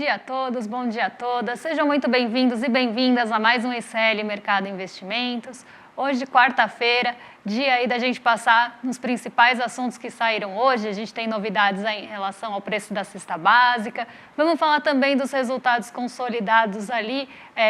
dia a todos, bom dia a todas. Sejam muito bem-vindos e bem-vindas a mais um ICL Mercado Investimentos. Hoje, quarta-feira, dia aí da gente passar nos principais assuntos que saíram hoje. A gente tem novidades aí em relação ao preço da cesta básica. Vamos falar também dos resultados consolidados ali,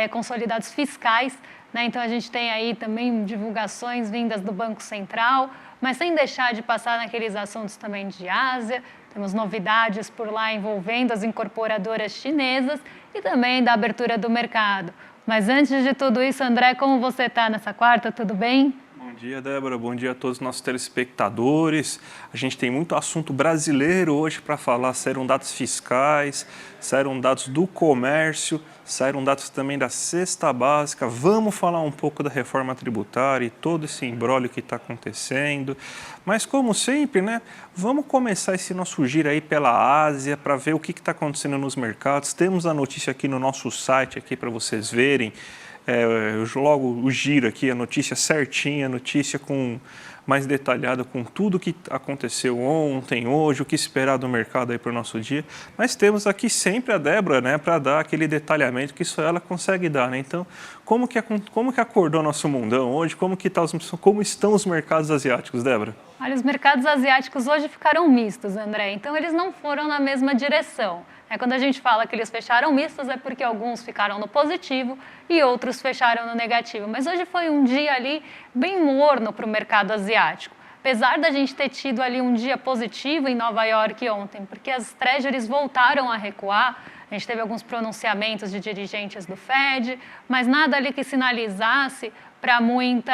consolidados fiscais, né? Então, a gente tem aí também divulgações vindas do Banco Central, mas sem deixar de passar naqueles assuntos também de Ásia. Temos novidades por lá envolvendo as incorporadoras chinesas e também da abertura do mercado. Mas antes de tudo isso, André, como você está nessa quarta? Tudo bem? Bom dia, Débora. Bom dia a todos os nossos telespectadores. A gente tem muito assunto brasileiro hoje para falar. Saíram dados fiscais, saíram dados do comércio, saíram dados também da cesta básica. Vamos falar um pouco da reforma tributária e todo esse imbróglio que está acontecendo. Mas, como sempre, né, vamos começar esse nosso giro aí pela Ásia para ver o que está acontecendo nos mercados. Temos a notícia aqui no nosso site aqui para vocês verem. Logo o giro aqui, a notícia certinha, a notícia mais detalhada com tudo que aconteceu ontem, hoje, o que esperar do mercado aí para o nosso dia. Mas temos aqui sempre a Débora, né, para dar aquele detalhamento que só ela consegue dar, né? Então, como que acordou nosso mundão hoje? Como estão os mercados asiáticos, Débora? Olha, os mercados asiáticos hoje ficaram mistos, André. Então, eles não foram na mesma direção. Quando a gente fala que eles fecharam mistos, é porque alguns ficaram no positivo e outros fecharam no negativo. Mas hoje foi um dia ali bem morno para o mercado asiático. Apesar da gente ter tido ali um dia positivo em Nova York ontem, porque as treasuries voltaram a recuar, a gente teve alguns pronunciamentos de dirigentes do Fed, mas nada ali que sinalizasse para muita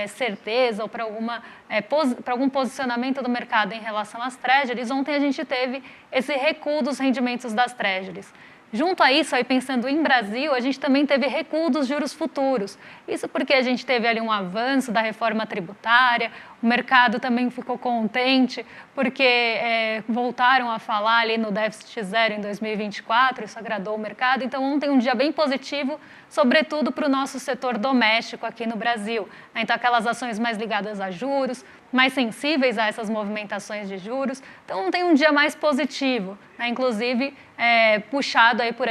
certeza ou para algum posicionamento do mercado em relação às treasuries. Ontem a gente teve esse recuo dos rendimentos das treasuries. Junto a isso, aí pensando em Brasil, a gente também teve recuo dos juros futuros. Isso porque a gente teve ali um avanço da reforma tributária, o mercado também ficou contente porque voltaram a falar ali no déficit zero em 2024, isso agradou o mercado. Então, ontem um dia bem positivo, sobretudo para o nosso setor doméstico aqui no Brasil. Então, aquelas ações mais ligadas a juros, mais sensíveis a essas movimentações de juros. Então, ontem um dia mais positivo, né? Inclusive puxado aí por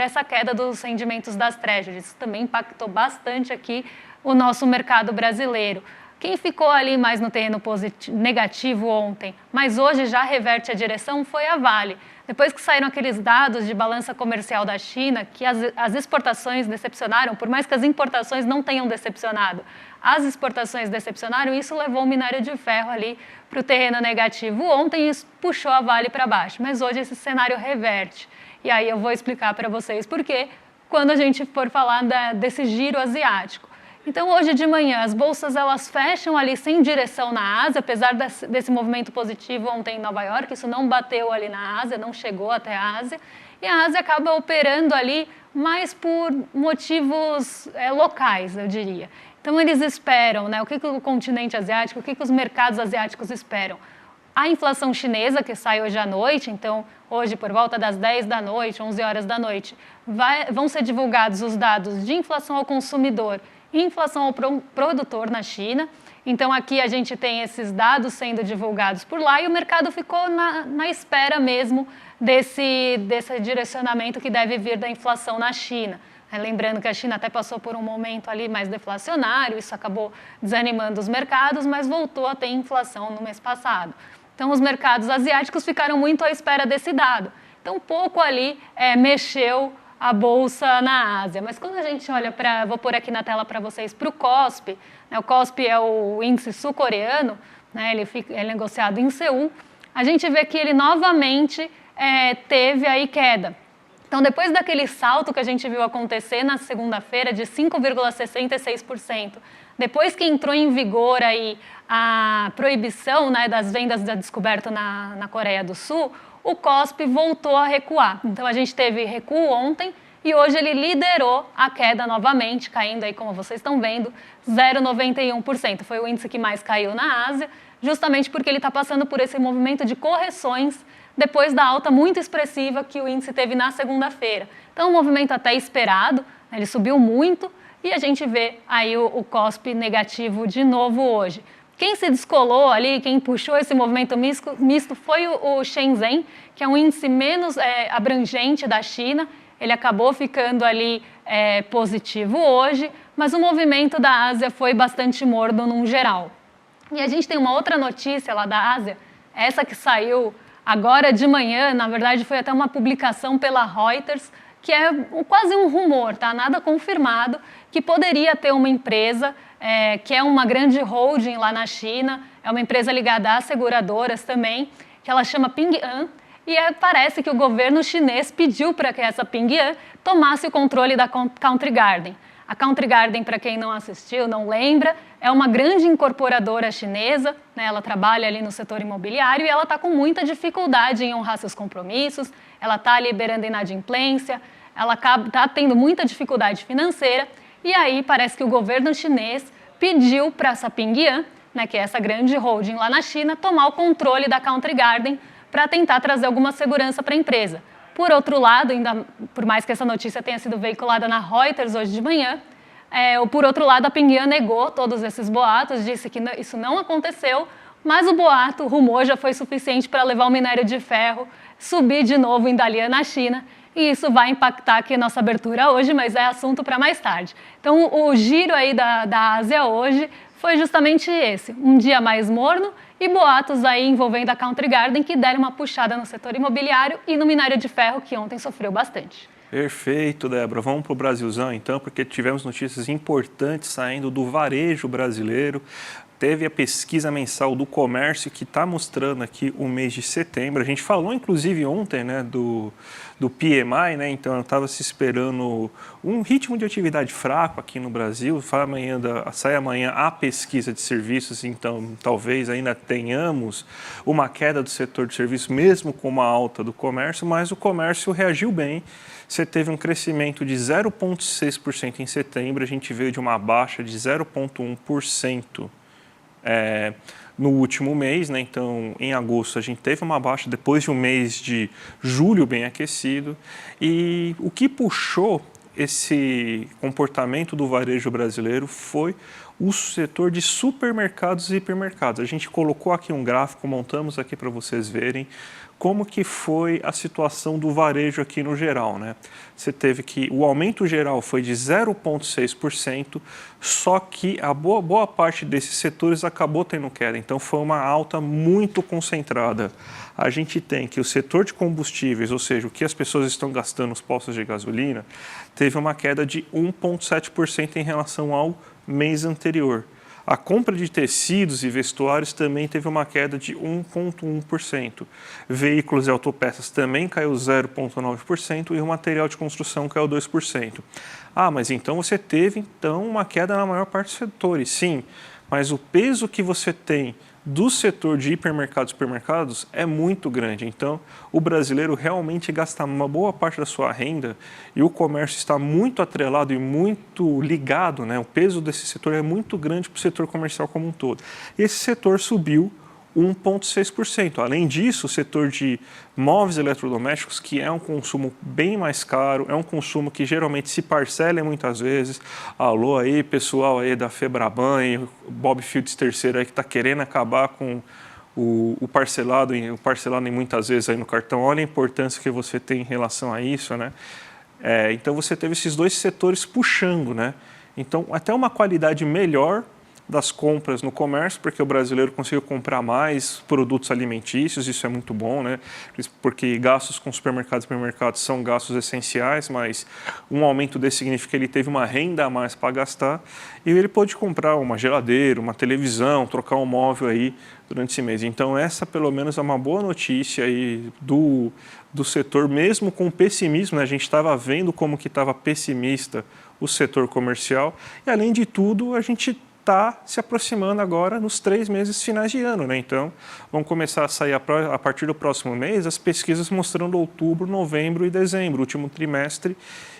essa queda dos rendimentos das treasuries. Isso também impactou bastante aqui o nosso mercado brasileiro. Quem ficou ali mais no terreno negativo ontem, mas hoje já reverte a direção, foi a Vale. Depois que saíram aqueles dados de balança comercial da China, que as exportações decepcionaram, por mais que as importações não tenham decepcionado, as exportações decepcionaram, e isso levou o minério de ferro ali para o terreno negativo ontem, isso puxou a Vale para baixo. Mas hoje esse cenário reverte. E aí eu vou explicar para vocês por quê, quando a gente for falar desse giro asiático. Então, hoje de manhã, as bolsas elas fecham ali sem direção na Ásia, apesar desse movimento positivo ontem em Nova York, isso não bateu ali na Ásia, não chegou até a Ásia, e a Ásia acaba operando ali mais por motivos locais, eu diria. Então, eles esperam, né? O que o continente asiático, o que os mercados asiáticos esperam? A inflação chinesa, que sai hoje à noite, então, hoje por volta das 10 da noite, 11 horas da noite, vão ser divulgados os dados de inflação ao consumidor e inflação ao produtor na China. Então, aqui a gente tem esses dados sendo divulgados por lá e o mercado ficou na espera mesmo desse direcionamento que deve vir da inflação na China. Lembrando que a China até passou por um momento ali mais deflacionário, isso acabou desanimando os mercados, mas voltou a ter inflação no mês passado. Então, os mercados asiáticos ficaram muito à espera desse dado. Então, pouco ali mexeu a bolsa na Ásia. Mas quando a gente olha vou pôr aqui na tela para vocês, para o KOSPI, né, o KOSPI é o índice sul-coreano, né, ele é negociado em Seul, a gente vê que ele novamente teve aí queda. Então, depois daquele salto que a gente viu acontecer na segunda-feira de 5,66%, depois que entrou em vigor aí a proibição, né, das vendas da descoberta na Coreia do Sul, o KOSPI voltou a recuar. Então, a gente teve recuo ontem e hoje ele liderou a queda novamente, caindo aí, como vocês estão vendo, 0,91%. Foi o índice que mais caiu na Ásia, justamente porque ele está passando por esse movimento de correções depois da alta muito expressiva que o índice teve na segunda-feira. Então, um movimento até esperado, né, ele subiu muito e a gente vê aí o KOSPI negativo de novo hoje. Quem se descolou ali, quem puxou esse movimento misto foi o Shenzhen, que é um índice menos abrangente da China. Ele acabou ficando ali positivo hoje, mas o movimento da Ásia foi bastante morno num geral. E a gente tem uma outra notícia lá da Ásia, essa que saiu agora de manhã, na verdade foi até uma publicação pela Reuters, que é quase um rumor, tá? Nada confirmado, que poderia ter uma empresa que é uma grande holding lá na China, é uma empresa ligada às seguradoras também, que ela chama Ping An, e parece que o governo chinês pediu para que essa Ping An tomasse o controle da Country Garden. A Country Garden, para quem não assistiu, não lembra, é uma grande incorporadora chinesa, né? Ela trabalha ali no setor imobiliário e ela está com muita dificuldade em honrar seus compromissos, ela está liberando inadimplência, ela está tendo muita dificuldade financeira e aí parece que o governo chinês pediu para essa Ping An, né, que é essa grande holding lá na China, tomar o controle da Country Garden para tentar trazer alguma segurança para a empresa. Por outro lado, ainda por mais que essa notícia tenha sido veiculada na Reuters hoje de manhã, por outro lado, a Ping An negou todos esses boatos, disse que isso não aconteceu, mas o rumor já foi suficiente para levar o minério de ferro subir de novo em Dalian, na China, e isso vai impactar aqui a nossa abertura hoje, mas é assunto para mais tarde. Então, o giro aí da Ásia hoje foi justamente esse, um dia mais morno e boatos aí envolvendo a Country Garden que deram uma puxada no setor imobiliário e no minério de ferro, que ontem sofreu bastante. Perfeito, Débora. Vamos para o Brasilzão, então, porque tivemos notícias importantes saindo do varejo brasileiro. Teve a pesquisa mensal do comércio que está mostrando aqui o mês de setembro. A gente falou, inclusive, ontem, né, do PMI, né? Então, eu estava se esperando um ritmo de atividade fraco aqui no Brasil. Sai amanhã a pesquisa de serviços, então talvez ainda tenhamos uma queda do setor de serviços, mesmo com uma alta do comércio, mas o comércio reagiu bem. Você teve um crescimento de 0,6% em setembro, a gente veio de uma baixa de 0,1%. No último mês, né? Então em agosto a gente teve uma baixa depois de um mês de julho bem aquecido, e o que puxou esse comportamento do varejo brasileiro foi o setor de supermercados e hipermercados. A gente colocou aqui um gráfico, montamos aqui para vocês verem como que foi a situação do varejo aqui no geral, né? Você teve que o aumento geral foi de 0,6%, só que a boa parte desses setores acabou tendo queda, então foi uma alta muito concentrada. A gente tem que o setor de combustíveis, ou seja, o que as pessoas estão gastando nos postos de gasolina, teve uma queda de 1,7% em relação ao mês anterior. A compra de tecidos e vestuários também teve uma queda de 1,1%. Veículos e autopeças também caiu 0,9% e o material de construção caiu 2%. Ah, mas então você teve uma queda na maior parte dos setores. Sim, mas o peso que você tem do setor de hipermercados e supermercados é muito grande. Então, o brasileiro realmente gasta uma boa parte da sua renda e o comércio está muito atrelado e muito ligado, né? O peso desse setor é muito grande para o setor comercial como um todo. E esse setor subiu 1,6%. Além disso, o setor de móveis eletrodomésticos, que é um consumo bem mais caro, é um consumo que geralmente se parcela muitas vezes. Alô aí, pessoal aí da Febraban e Bob Fields III aí que está querendo acabar com o parcelado em muitas vezes aí no cartão. Olha a importância que você tem em relação a isso, né? Então você teve esses dois setores puxando, né? Então até uma qualidade melhor das compras no comércio, porque o brasileiro conseguiu comprar mais produtos alimentícios, isso é muito bom, né? Porque gastos com supermercados e supermercados são gastos essenciais, mas um aumento desse significa que ele teve uma renda a mais para gastar e ele pôde comprar uma geladeira, uma televisão, trocar um móvel aí durante esse mês. Então essa pelo menos é uma boa notícia aí do setor, mesmo com pessimismo, né? A gente estava vendo como que estava pessimista o setor comercial e além de tudo a gente está se aproximando agora nos 3 meses finais de ano, né? Então, vão começar a sair a partir do próximo mês as pesquisas mostrando outubro, novembro e dezembro, último trimestre.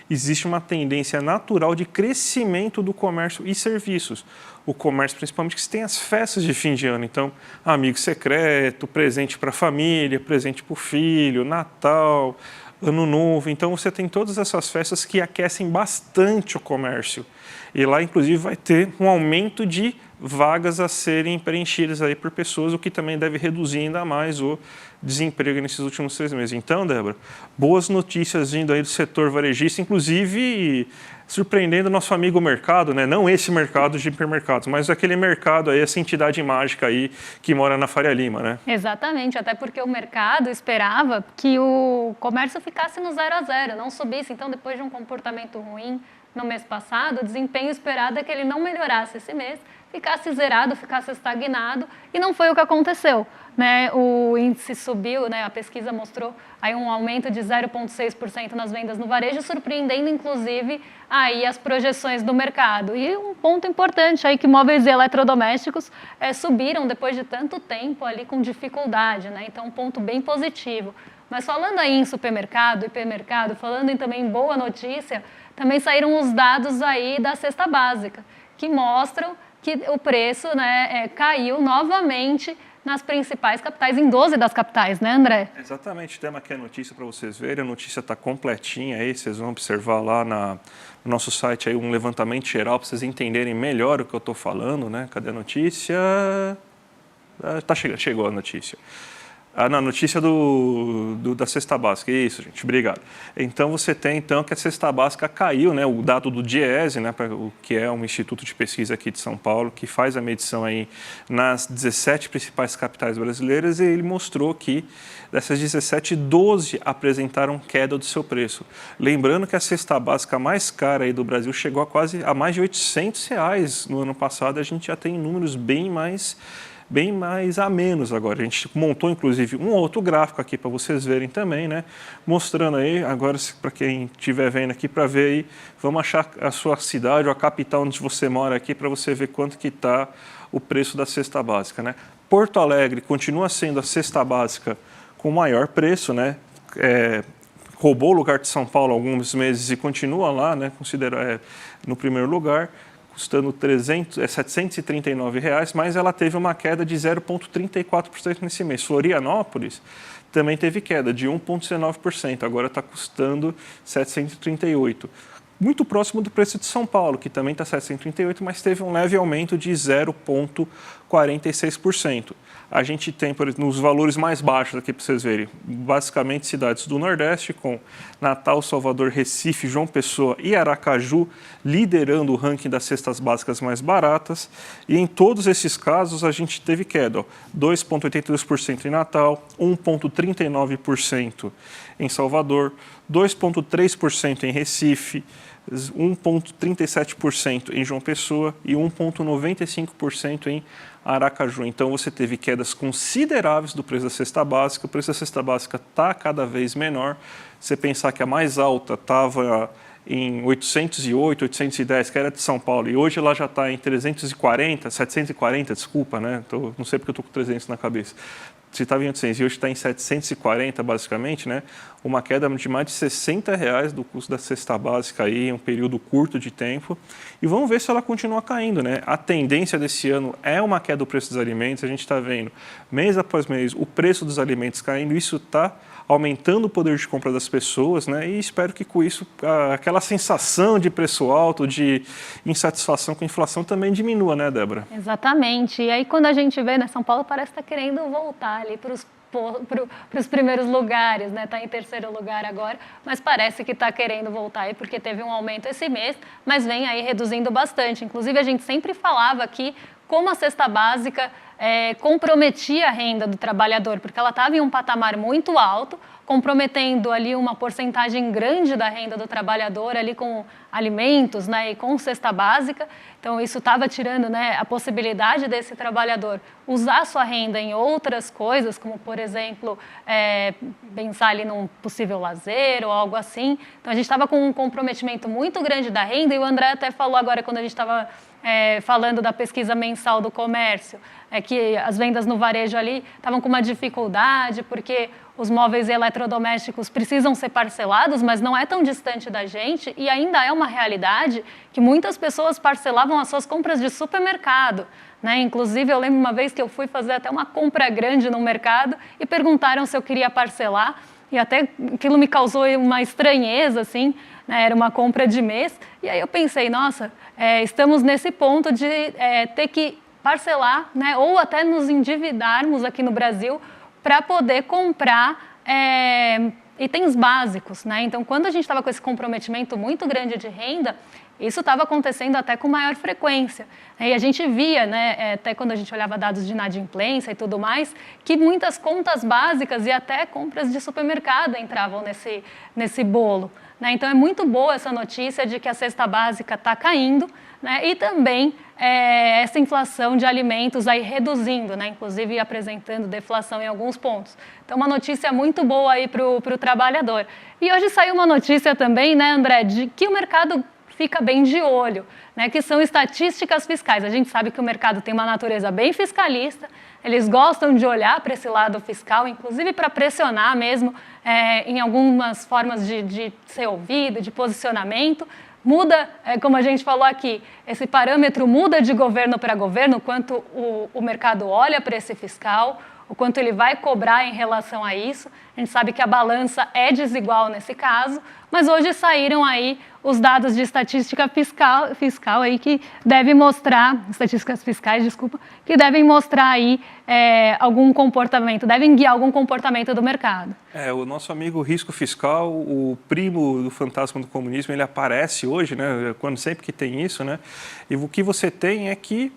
Existe uma tendência natural de crescimento do comércio e serviços. O comércio, principalmente, que tem as festas de fim de ano. Então, amigo secreto, presente para a família, presente para o filho, Natal, Ano Novo. Então, você tem todas essas festas que aquecem bastante o comércio. E lá, inclusive, vai ter um aumento de vagas a serem preenchidas aí por pessoas, o que também deve reduzir ainda mais o desemprego nesses últimos 6 meses. Então, Débora, boas notícias vindo aí do setor varejista, inclusive surpreendendo nosso amigo mercado, né? Não esse mercado de hipermercados, mas aquele mercado aí, essa entidade mágica aí que mora na Faria Lima, né? Exatamente, até porque o mercado esperava que o comércio ficasse no 0 a 0, não subisse. Então, depois de um comportamento ruim no mês passado, o desempenho esperado é que ele não melhorasse esse mês, ficasse zerado, ficasse estagnado, e não foi o que aconteceu, né? O índice subiu, né? A pesquisa mostrou aí um aumento de 0,6% nas vendas no varejo, surpreendendo inclusive aí as projeções do mercado. E um ponto importante aí que móveis e eletrodomésticos subiram depois de tanto tempo ali com dificuldade, né? Então um ponto bem positivo. Mas falando aí em supermercado, hipermercado, falando em também boa notícia, também saíram os dados aí da cesta básica, que mostram que o preço, né, caiu novamente nas principais capitais, em 12 das capitais, né, André? Exatamente, temos aqui a notícia para vocês verem, a notícia está completinha aí, vocês vão observar lá no nosso site aí um levantamento geral para vocês entenderem melhor o que eu estou falando, né? Cadê a notícia? Tá chegando, chegou a notícia. Na notícia da cesta básica, isso, gente, obrigado. Então, você tem, então, que a cesta básica caiu, né, o dado do DIEESE, né, que é um instituto de pesquisa aqui de São Paulo, que faz a medição aí nas 17 principais capitais brasileiras, e ele mostrou que dessas 17, 12 apresentaram queda do seu preço. Lembrando que a cesta básica mais cara aí do Brasil chegou a mais de R$800 no ano passado, a gente já tem números bem mais a menos agora. A gente montou, inclusive, um outro gráfico aqui para vocês verem também, né? Mostrando aí, agora, para quem estiver vendo aqui, para ver aí, vamos achar a sua cidade ou a capital onde você mora aqui, para você ver quanto que está o preço da cesta básica, né? Porto Alegre continua sendo a cesta básica com o maior preço, né? Roubou o lugar de São Paulo há alguns meses e continua lá, né? No primeiro lugar, custando R$739, mas ela teve uma queda de 0,34% nesse mês. Florianópolis também teve queda de 1,19%, agora está custando R$738. Muito próximo do preço de São Paulo, que também está 738, mas teve um leve aumento de 0,46%. A gente tem, por exemplo, nos valores mais baixos aqui para vocês verem, basicamente cidades do Nordeste, com Natal, Salvador, Recife, João Pessoa e Aracaju, liderando o ranking das cestas básicas mais baratas. E em todos esses casos a gente teve queda, 2,82% em Natal, 1,39% em Salvador, 2,3% em Recife, 1,37% em João Pessoa e 1,95% em Aracaju. Então, você teve quedas consideráveis do preço da cesta básica. O preço da cesta básica está cada vez menor. Você pensar que a mais alta estava em 808, 810, que era de São Paulo, e hoje ela já está em 340, 740, desculpa, né? Não sei porque eu estou com 300 na cabeça. Se estava em 800 e hoje está em 740, basicamente, né? Uma queda de mais de R$60 do custo da cesta básica aí, em um período curto de tempo. E vamos ver se ela continua caindo, né? A tendência desse ano é uma queda do preço dos alimentos. A gente está vendo, mês após mês, o preço dos alimentos caindo. Isso está aumentando o poder de compra das pessoas, né? E espero que com isso aquela sensação de preço alto, de insatisfação com a inflação também diminua, né, Débora? Exatamente. E aí quando a gente vê, né, São Paulo parece estar querendo voltar ali para os primeiros lugares, né? Está em terceiro lugar agora, mas parece que está querendo voltar aí porque teve um aumento esse mês, mas vem aí reduzindo bastante. Inclusive a gente sempre falava aqui como a cesta básica comprometia a renda do trabalhador, porque ela estava em um patamar muito alto, comprometendo ali uma porcentagem grande da renda do trabalhador ali com alimentos, né, e com cesta básica. Então isso estava tirando, né, a possibilidade desse trabalhador usar sua renda em outras coisas, como por exemplo pensar ali num possível lazer ou algo assim. Então a gente estava com um comprometimento muito grande da renda, e o André até falou agora quando a gente estava falando da pesquisa mensal do comércio, que as vendas no varejo ali estavam com uma dificuldade, porque os móveis e eletrodomésticos precisam ser parcelados, mas não é tão distante da gente, e ainda é uma realidade que muitas pessoas parcelavam as suas compras de supermercado, né? Inclusive, eu lembro uma vez que eu fui fazer até uma compra grande no mercado e perguntaram se eu queria parcelar, e até aquilo me causou uma estranheza, assim, né? Era uma compra de mês. E aí eu pensei, nossa, estamos nesse ponto de ter que parcelar, né? Ou até nos endividarmos aqui no Brasil para poder comprar itens básicos, né? Então, quando a gente estava com esse comprometimento muito grande de renda, isso estava acontecendo até com maior frequência. E a gente via, né, até quando a gente olhava dados de inadimplência e tudo mais, que muitas contas básicas e até compras de supermercado entravam nesse bolo, né? Então, é muito boa essa notícia de que a cesta básica está caindo, né? E também essa inflação de alimentos aí reduzindo, né? Inclusive apresentando deflação em alguns pontos. Então, uma notícia muito boa aí para o trabalhador. E hoje saiu uma notícia também, né, André, de que o mercado fica bem de olho, né, que são estatísticas fiscais. A gente sabe que o mercado tem uma natureza bem fiscalista, eles gostam de olhar para esse lado fiscal, inclusive para pressionar mesmo em algumas formas de ser ouvido, de posicionamento. Muda, como a gente falou aqui, esse parâmetro muda de governo para governo, o quanto o mercado olha para esse fiscal, o quanto ele vai cobrar em relação a isso. A gente sabe que a balança é desigual nesse caso, mas hoje saíram aí os dados de estatística fiscal aí que devem mostrar, estatísticas fiscais, desculpa, que devem mostrar aí algum comportamento, devem guiar algum comportamento do mercado. O nosso amigo risco fiscal, o primo do fantasma do comunismo, ele aparece hoje, né, sempre que tem isso, né, e o que você tem é que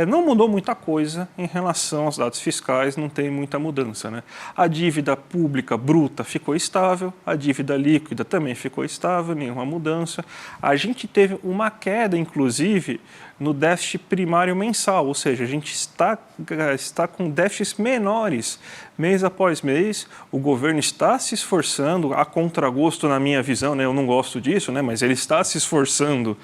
não mudou muita coisa em relação aos dados fiscais, não tem muita mudança, né? A dívida pública bruta ficou estável, a dívida líquida também ficou estável, nenhuma mudança. A gente teve uma queda, inclusive, no déficit primário mensal, ou seja, a gente está com déficits menores mês após mês. O governo está se esforçando, a contragosto na minha visão, né? Eu não gosto disso, né? Mas ele está se esforçando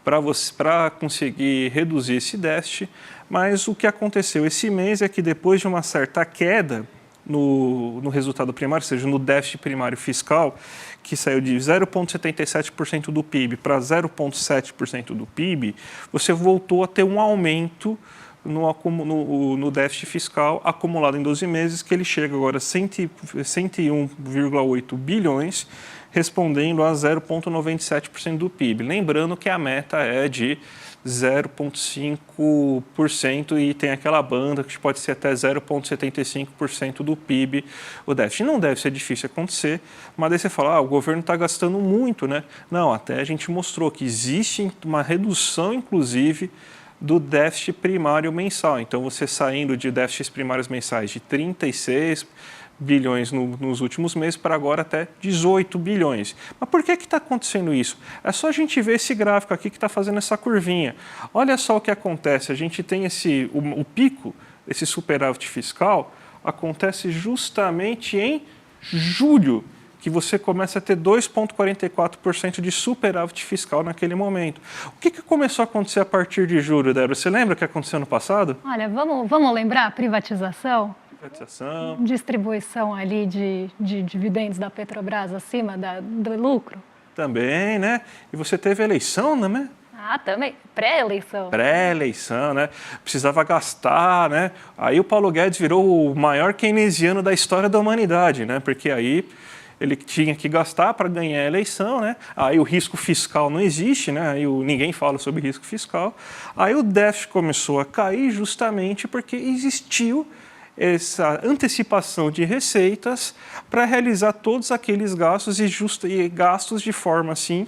para conseguir reduzir esse déficit, mas o que aconteceu esse mês é que depois de uma certa queda no resultado primário, ou seja, no déficit primário fiscal, que saiu de 0,77% do PIB para 0,7% do PIB, você voltou a ter um aumento no déficit fiscal acumulado em 12 meses, que ele chega agora a 101,8 bilhões, respondendo a 0,97% do PIB. Lembrando que a meta é de 0,5% e tem aquela banda que pode ser até 0,75% do PIB o déficit. Não deve ser difícil acontecer, mas daí você fala, o governo está gastando muito, né? Não, até a gente mostrou que existe uma redução, inclusive, do déficit primário mensal. Então, você saindo de déficits primários mensais de 36 bilhões nos últimos meses para agora até 18 bilhões. Mas por que está acontecendo isso? É só a gente ver esse gráfico aqui que está fazendo essa curvinha. Olha só o que acontece. A gente tem o pico, esse superávit fiscal, acontece justamente em julho, que você começa a ter 2,44% de superávit fiscal naquele momento. O que começou a acontecer a partir de julho, Débora? Você lembra o que aconteceu no passado? Olha, vamos lembrar? Privatização? Distribuição ali de dividendos da Petrobras acima do lucro? Também, né? E você teve eleição, não é? Também. Pré-eleição. Pré-eleição, né? Precisava gastar, né? Aí o Paulo Guedes virou o maior keynesiano da história da humanidade, né? Porque aí ele tinha que gastar para ganhar a eleição, né? Aí o risco fiscal não existe, né? Aí ninguém fala sobre risco fiscal. Aí o déficit começou a cair justamente porque existiu essa antecipação de receitas para realizar todos aqueles gastos e gastos de forma assim,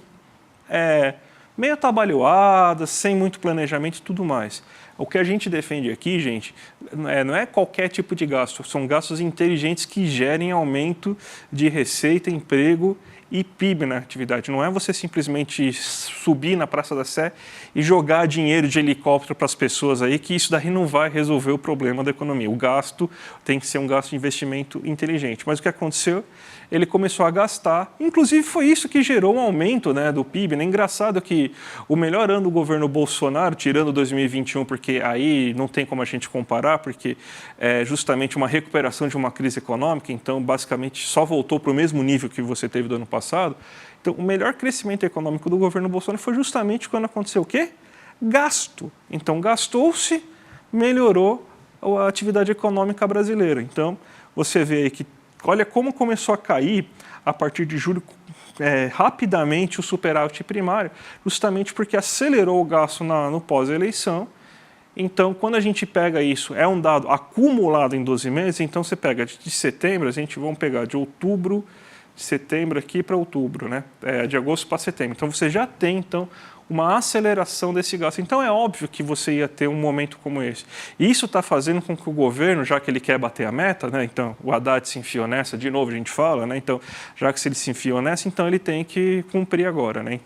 meio atabalhoada, sem muito planejamento e tudo mais. O que a gente defende aqui, gente, não é qualquer tipo de gasto, são gastos inteligentes que gerem aumento de receita, emprego e PIB na atividade. Não é você simplesmente subir na Praça da Sé e jogar dinheiro de helicóptero para as pessoas aí, que isso daí não vai resolver o problema da economia. O gasto tem que ser um gasto de investimento inteligente. Mas o que aconteceu? Ele começou a gastar, inclusive foi isso que gerou um aumento, né, do PIB. É engraçado que o melhor ano do governo Bolsonaro, tirando 2021, porque aí não tem como a gente comparar, porque é justamente uma recuperação de uma crise econômica, então basicamente só voltou para o mesmo nível que você teve do ano passado. Então, o melhor crescimento econômico do governo Bolsonaro foi justamente quando aconteceu o quê? Gasto. Então, gastou-se, melhorou a atividade econômica brasileira. Então, você vê aí que olha como começou a cair a partir de julho rapidamente o superávit primário, justamente porque acelerou o gasto no pós-eleição. Então, quando a gente pega isso, é um dado acumulado em 12 meses, então você pega de setembro, vamos pegar de outubro, de setembro aqui para outubro, né? De agosto para setembro. Então, você já tem, então, uma aceleração desse gasto. Então, é óbvio que você ia ter um momento como esse. E isso está fazendo com que o governo, já que ele quer bater a meta, né? Então, o Haddad se enfiou nessa, de novo a gente fala, né? Então, já que ele se enfiou nessa, então ele tem que cumprir agora, né?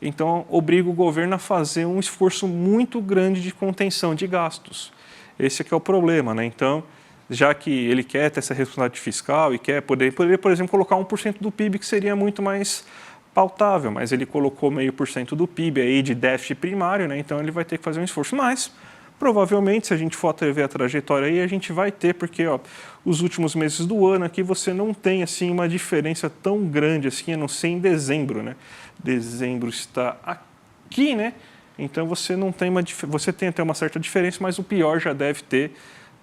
Então, obriga o governo a fazer um esforço muito grande de contenção de gastos. Esse é que é o problema, né? Então, já que ele quer ter essa responsabilidade fiscal e quer poder, por exemplo, colocar 1% do PIB, que seria muito mais pautável, mas ele colocou 0,5% do PIB aí de déficit primário, né? Então, ele vai ter que fazer um esforço. Mas, provavelmente, se a gente for ver a trajetória aí, a gente vai ter, porque os últimos meses do ano aqui você não tem assim uma diferença tão grande assim, a não ser em dezembro, né? Dezembro está aqui, né? Então você não tem você tem até uma certa diferença, mas o pior já deve ter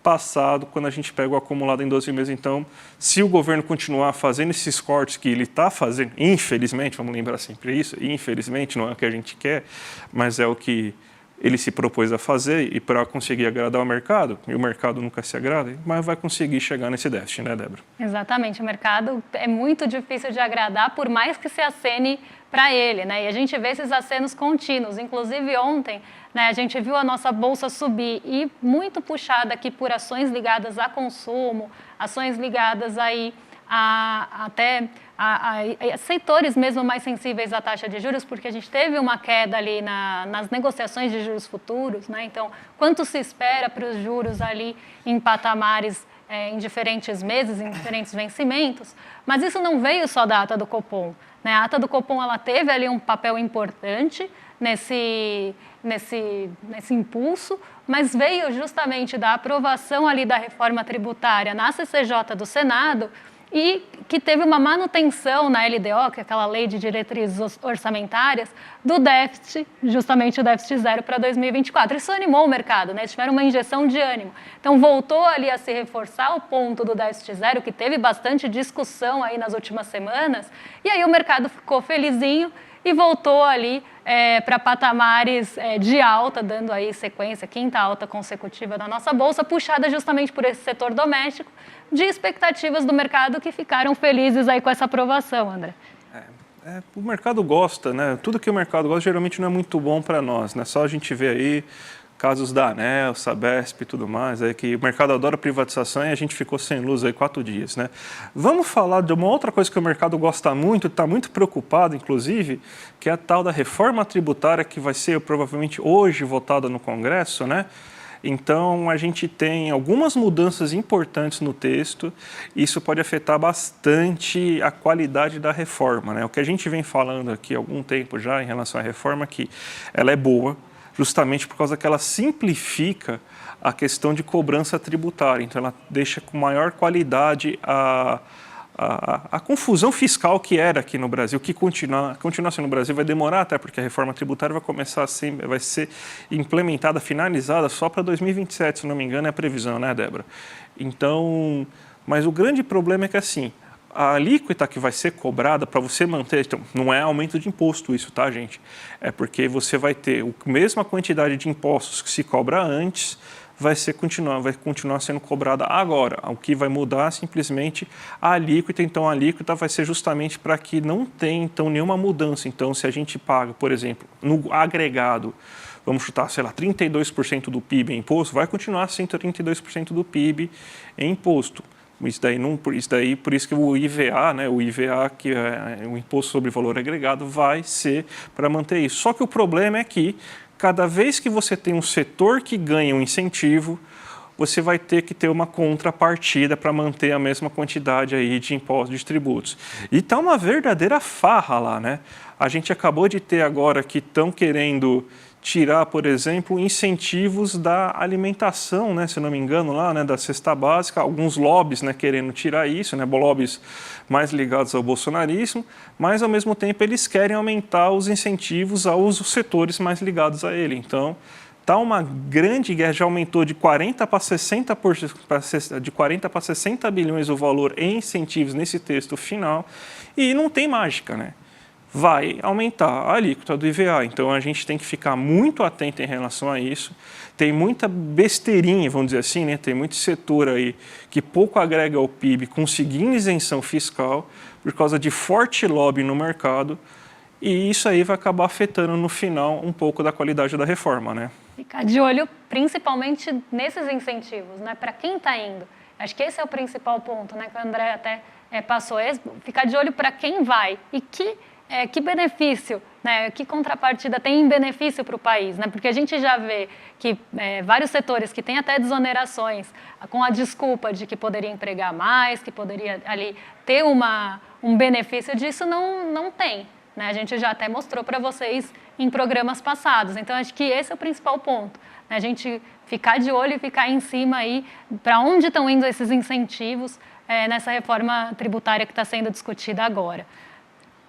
passado quando a gente pega o acumulado em 12 meses. Então, se o governo continuar fazendo esses cortes que ele está fazendo, infelizmente, vamos lembrar sempre isso, infelizmente não é o que a gente quer, mas é o que ele se propôs a fazer e para conseguir agradar o mercado, e o mercado nunca se agrada, mas vai conseguir chegar nesse déficit, né, Débora? Exatamente, o mercado é muito difícil de agradar, por mais que se acene para ele, né? E a gente vê esses acenos contínuos. Inclusive ontem, né, a gente viu a nossa bolsa subir e muito puxada aqui por ações ligadas a consumo, ações ligadas aí a setores mesmo mais sensíveis à taxa de juros, porque a gente teve uma queda ali nas negociações de juros futuros, né? Então, quanto se espera para os juros ali em patamares em diferentes meses, em diferentes vencimentos, mas isso não veio só da ata do Copom, né? A ata do Copom ela teve ali um papel importante nesse impulso, mas veio justamente da aprovação ali da reforma tributária na CCJ do Senado, e que teve uma manutenção na LDO, que é aquela lei de diretrizes orçamentárias, do déficit, justamente o déficit zero para 2024. Isso animou o mercado, né? Eles tiveram uma injeção de ânimo. Então, voltou ali a se reforçar o ponto do déficit zero, que teve bastante discussão aí nas últimas semanas, e aí o mercado ficou felizinho e voltou ali para patamares de alta, dando aí sequência, quinta alta consecutiva da nossa bolsa, puxada justamente por esse setor doméstico, de expectativas do mercado que ficaram felizes aí com essa aprovação, André. O mercado gosta, né? Tudo que o mercado gosta geralmente não é muito bom para nós, né? Só a gente vê aí casos da ANEEL, Sabesp e tudo mais, aí que o mercado adora privatização e a gente ficou sem luz aí 4 dias, né? Vamos falar de uma outra coisa que o mercado gosta muito, está muito preocupado, inclusive, que é a tal da reforma tributária que vai ser provavelmente hoje votada no Congresso, né? Então, a gente tem algumas mudanças importantes no texto, e isso pode afetar bastante a qualidade da reforma, né? O que a gente vem falando aqui há algum tempo já em relação à reforma é que ela é boa, justamente por causa que ela simplifica a questão de cobrança tributária. Então, ela deixa com maior qualidade a confusão fiscal que era aqui no Brasil, que continua sendo no Brasil, vai demorar até, porque a reforma tributária vai ser implementada, finalizada só para 2027, se não me engano, é a previsão, né, Débora? Então, mas o grande problema é que, assim, a alíquota que vai ser cobrada para você manter, então, não é aumento de imposto isso, tá, gente? É porque você vai ter a mesma quantidade de impostos que se cobra antes, vai continuar sendo cobrada agora. O que vai mudar é simplesmente a alíquota. Então, a alíquota vai ser justamente para que não tenha, então, nenhuma mudança. Então, se a gente paga, por exemplo, no agregado, vamos chutar, sei lá, 32% do PIB em imposto, vai continuar sendo 32% do PIB em imposto. Por isso que o IVA, né, que é o Imposto sobre Valor Agregado, vai ser para manter isso. Só que o problema é que, cada vez que você tem um setor que ganha um incentivo, você vai ter que ter uma contrapartida para manter a mesma quantidade aí de impostos, de tributos. E está uma verdadeira farra lá, né? A gente acabou de ter agora que estão querendo tirar, por exemplo, incentivos da alimentação, né, se não me engano, lá, né, da cesta básica, alguns lobbies, né, querendo tirar isso, né, lobbies mais ligados ao bolsonarismo, mas, ao mesmo tempo, eles querem aumentar os incentivos aos setores mais ligados a ele. Então, Está uma grande guerra, já aumentou de 40 para 60 bilhões o valor em incentivos nesse texto final, e não tem mágica, né? Vai aumentar a alíquota do IVA. Então, a gente tem que ficar muito atento em relação a isso. Tem muita besteirinha, vamos dizer assim, né? Tem muito setor aí que pouco agrega ao PIB conseguindo isenção fiscal por causa de forte lobby no mercado, e isso aí vai acabar afetando no final um pouco da qualidade da reforma, né? Ficar de olho principalmente nesses incentivos, né? Para quem está indo. Acho que esse é o principal ponto, né? Que o André até passou. Ficar de olho para quem vai e que benefício, né? Que contrapartida tem em benefício para o país, né? Porque a gente já vê que vários setores que têm até desonerações com a desculpa de que poderia empregar mais, que poderia ali ter um benefício disso, não tem. Né? A gente já até mostrou para vocês em programas passados. Então, acho que esse é o principal ponto. Né? A gente ficar de olho e ficar em cima aí para onde estão indo esses incentivos nessa reforma tributária que está sendo discutida agora.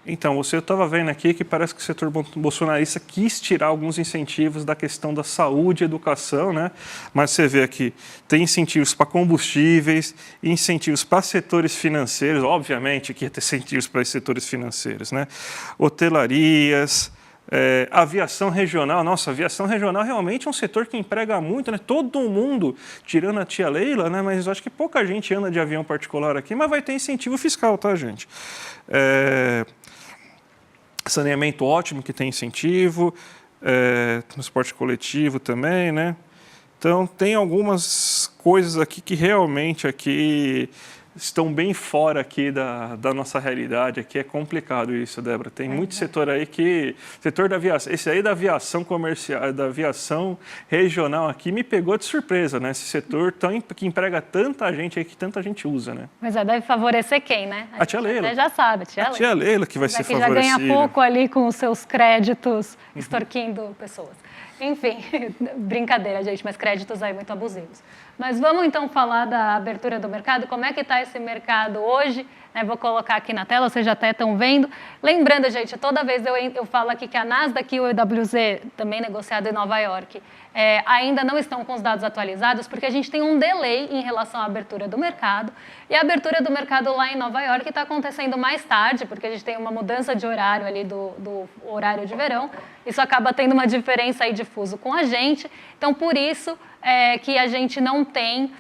Então, você estava vendo aqui que parece que o setor bolsonarista quis tirar alguns incentivos da questão da saúde e educação, né? Mas você vê aqui, tem incentivos para combustíveis, incentivos para setores financeiros, obviamente que ia ter incentivos para setores financeiros, né? Hotelarias, aviação regional. Nossa, aviação regional realmente é um setor que emprega muito, né? Todo mundo, tirando a tia Leila, né? Mas eu acho que pouca gente anda de avião particular aqui, mas vai ter incentivo fiscal, tá, gente? Saneamento ótimo, que tem incentivo, transporte coletivo também, né? Então, tem algumas coisas aqui que realmente aqui estão bem fora aqui da nossa realidade. Aqui é complicado isso, Débora. Tem muito setor aí setor da aviação, esse aí da aviação comercial, da aviação regional aqui me pegou de surpresa, né? Esse setor que emprega tanta gente aí, que tanta gente usa, né? Mas deve favorecer quem, né? A tia Leila. Você já sabe, a tia Leila que vai ser favorecida. Já ganha pouco ali com os seus créditos, extorquindo pessoas. Enfim, brincadeira, gente, mas créditos aí muito abusivos. Mas vamos então falar da abertura do mercado, como é que está esse mercado hoje, né? Vou colocar aqui na tela, vocês já até estão vendo. Lembrando, gente, toda vez eu falo aqui que a Nasdaq e o EWZ, também negociado em Nova York, ainda não estão com os dados atualizados, porque a gente tem um delay em relação à abertura do mercado, e a abertura do mercado lá em Nova York está acontecendo mais tarde, porque a gente tem uma mudança de horário ali do horário de verão, isso acaba tendo uma diferença aí de fuso com a gente, então por isso que a gente não tem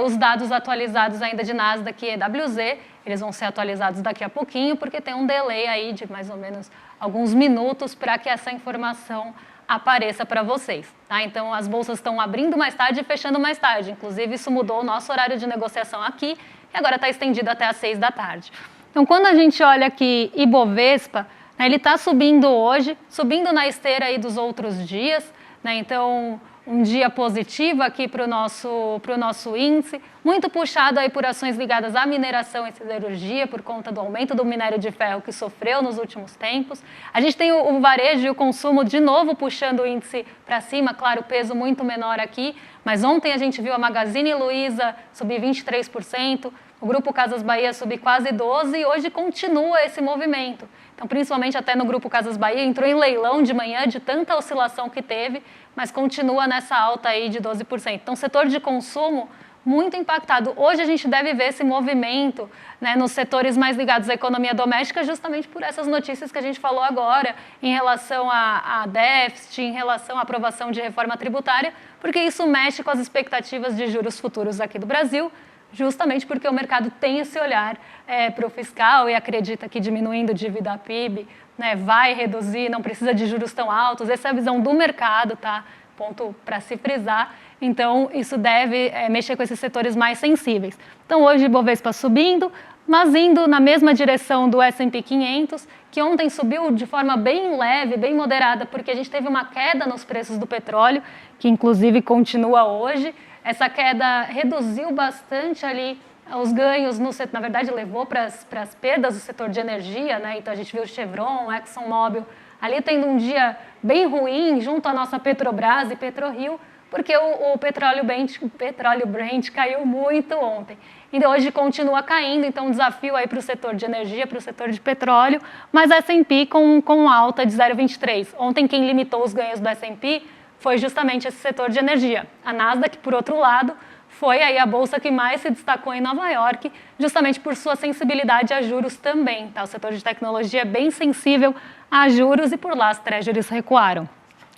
os dados atualizados ainda de Nasdaq e EWZ, eles vão ser atualizados daqui a pouquinho, porque tem um delay aí de mais ou menos alguns minutos para que essa informação apareça para vocês. Tá? Então, as bolsas estão abrindo mais tarde e fechando mais tarde. Inclusive, isso mudou o nosso horário de negociação aqui, e agora está estendido até às 6 da tarde. Então, quando a gente olha aqui Ibovespa, né, ele está subindo hoje, subindo na esteira aí dos outros dias, né? Então, um dia positivo aqui para o nosso índice, muito puxado aí por ações ligadas à mineração e siderurgia, por conta do aumento do minério de ferro que sofreu nos últimos tempos. A gente tem o varejo e o consumo de novo puxando o índice para cima, claro, peso muito menor aqui, mas ontem a gente viu a Magazine Luiza subir 23%, o Grupo Casas Bahia subir quase 12% e hoje continua esse movimento. Então, principalmente até no Grupo Casas Bahia, entrou em leilão de manhã de tanta oscilação que teve, mas continua nessa alta aí de 12%. Então, setor de consumo muito impactado. Hoje a gente deve ver esse movimento, né, nos setores mais ligados à economia doméstica, justamente por essas notícias que a gente falou agora, em relação a déficit, em relação à aprovação de reforma tributária, porque isso mexe com as expectativas de juros futuros aqui do Brasil, justamente porque o mercado tem esse olhar para o fiscal e acredita que diminuindo dívida a PIB, né, vai reduzir, não precisa de juros tão altos. Essa é a visão do mercado, tá? Ponto para se frisar. Então, isso deve mexer com esses setores mais sensíveis. Então, hoje, o Ibovespa subindo, mas indo na mesma direção do S&P 500, que ontem subiu de forma bem leve, bem moderada, porque a gente teve uma queda nos preços do petróleo, que inclusive continua hoje. Essa queda reduziu bastante ali os ganhos, na verdade levou para as perdas do setor de energia, né? Então a gente viu o Chevron, ExxonMobil, ali tendo um dia bem ruim junto à nossa Petrobras e PetroRio, porque o petróleo Brent caiu muito ontem. E hoje continua caindo, então um desafio aí para o setor de energia, para o setor de petróleo, mas S&P com alta de 0,23. Ontem quem limitou os ganhos do S&P foi justamente esse setor de energia. A Nasdaq, por outro lado, foi aí a bolsa que mais se destacou em Nova York, justamente por sua sensibilidade a juros também. Tá? O setor de tecnologia é bem sensível a juros e por lá as treasuries recuaram.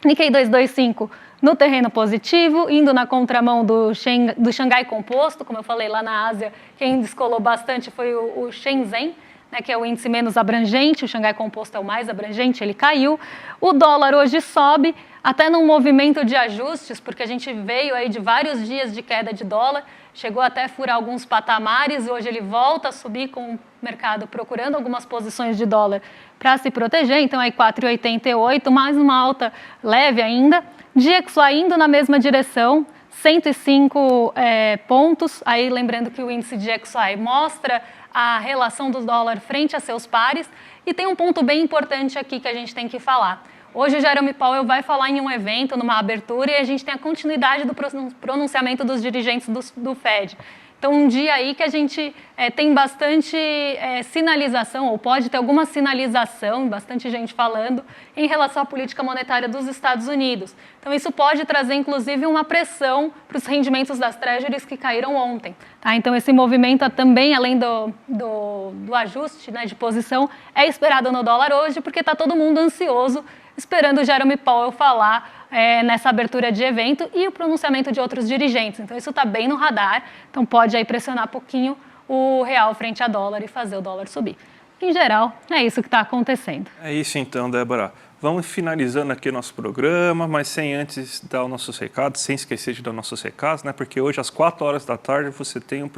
Nikkei 225 no terreno positivo, indo na contramão do Xangai Composto, como eu falei lá na Ásia, quem descolou bastante foi o Shenzhen, né, que é o índice menos abrangente, o Xangai Composto é o mais abrangente, ele caiu. O dólar hoje sobe, até num movimento de ajustes, porque a gente veio aí de vários dias de queda de dólar, chegou até a furar alguns patamares, hoje ele volta a subir com o mercado procurando algumas posições de dólar para se proteger, então aí 4,88, mais uma alta leve ainda. DXY indo na mesma direção, 105 pontos, aí lembrando que o índice DXY mostra a relação do dólar frente a seus pares, e tem um ponto bem importante aqui que a gente tem que falar. Hoje o Jerome Powell vai falar em um evento, numa abertura, e a gente tem a continuidade do pronunciamento dos dirigentes do Fed. Então, um dia aí que a gente tem bastante sinalização, ou pode ter alguma sinalização, bastante gente falando, em relação à política monetária dos Estados Unidos. Então, isso pode trazer, inclusive, uma pressão para os rendimentos das treasuries que caíram ontem. Tá? Então, esse movimento também, além do ajuste, né, de posição, é esperado no dólar hoje, porque está todo mundo ansioso, esperando o Jerome Powell falar nessa abertura de evento e o pronunciamento de outros dirigentes. Então, isso está bem no radar, então pode aí pressionar um pouquinho o real frente a dólar e fazer o dólar subir. Em geral, é isso que está acontecendo. É isso então, Débora. Vamos finalizando aqui o nosso programa, mas sem antes dar os nossos recados, sem esquecer de dar os nossos recados, né? Porque hoje às 4 horas da tarde você tem uma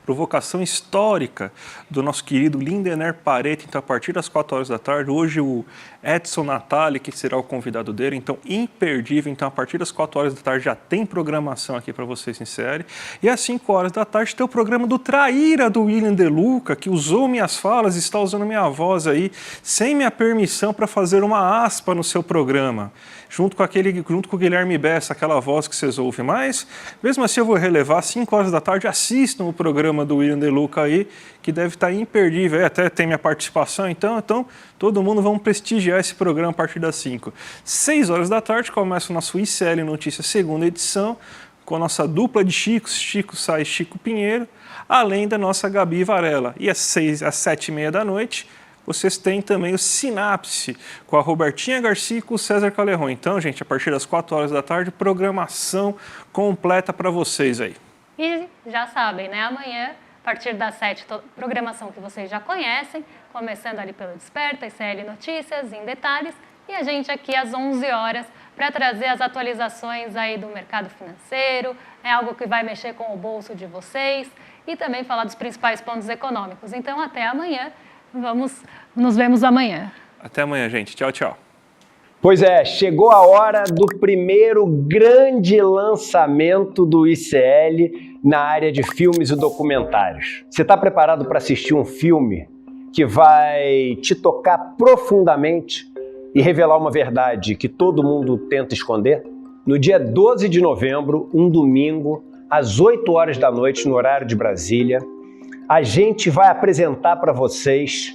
provocação histórica do nosso querido Lindener Pareto. Então, a partir das 4 horas da tarde, hoje o Edson Natali, que será o convidado dele, então imperdível. Então, a partir das 4 horas da tarde já tem programação aqui para vocês em série. E às 5 horas da tarde tem o programa do Traíra do William De Luca, que usou minhas falas, está usando minha voz aí, sem minha permissão, para fazer uma aspa no seu programa, junto com o Guilherme Bessa, aquela voz que vocês ouvem. Mas, mesmo assim, eu vou relevar, às 5 horas da tarde, assistam o programa do William De Luca aí, que deve estar imperdível. Até tem minha participação, então todo mundo vamos prestigiar esse programa a partir das 5. 6 horas da tarde começa o nosso ICL Notícias, segunda edição, com a nossa dupla de Chicos, Chico Sá e Chico Pinheiro, além da nossa Gabi Varela. E às 7h30 da noite, vocês têm também o Sinapse, com a Robertinha Garcia e com o César Calerron. Então, gente, a partir das 4 horas da tarde, programação completa para vocês aí. E já sabem, né? Amanhã, a partir das 7, programação que vocês já conhecem, começando ali pelo Desperta, ICL Notícias, em detalhes, e a gente aqui às 11 horas para trazer as atualizações aí do mercado financeiro, é algo que vai mexer com o bolso de vocês, e também falar dos principais pontos econômicos. Então, até amanhã. Nos vemos amanhã. Até amanhã, gente. Tchau, tchau. Pois é, chegou a hora do primeiro grande lançamento do ICL na área de filmes e documentários. Você está preparado para assistir um filme que vai te tocar profundamente e revelar uma verdade que todo mundo tenta esconder? No dia 12 de novembro, um domingo, às 8 horas da noite, no horário de Brasília, a gente vai apresentar para vocês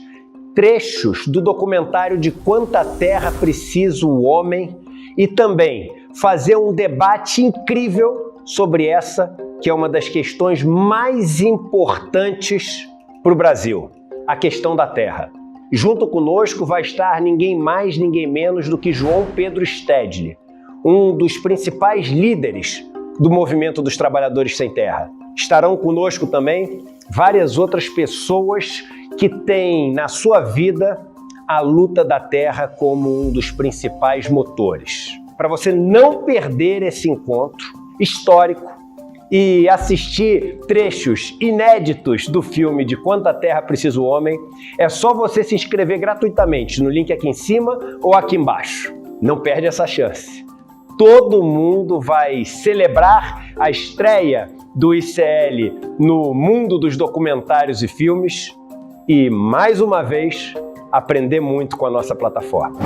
trechos do documentário De Quanta Terra Precisa o Homem e também fazer um debate incrível sobre essa, que é uma das questões mais importantes para o Brasil, a questão da terra. Junto conosco vai estar ninguém mais, ninguém menos do que João Pedro Stedley, um dos principais líderes do movimento dos trabalhadores sem terra. Estarão conosco também várias outras pessoas que têm na sua vida a luta da terra como um dos principais motores. Para você não perder esse encontro histórico e assistir trechos inéditos do filme De Quanta Terra Precisa o Homem, é só você se inscrever gratuitamente no link aqui em cima ou aqui embaixo. Não perde essa chance. Todo mundo vai celebrar a estreia do ICL no mundo dos documentários e filmes e, mais uma vez, aprender muito com a nossa plataforma.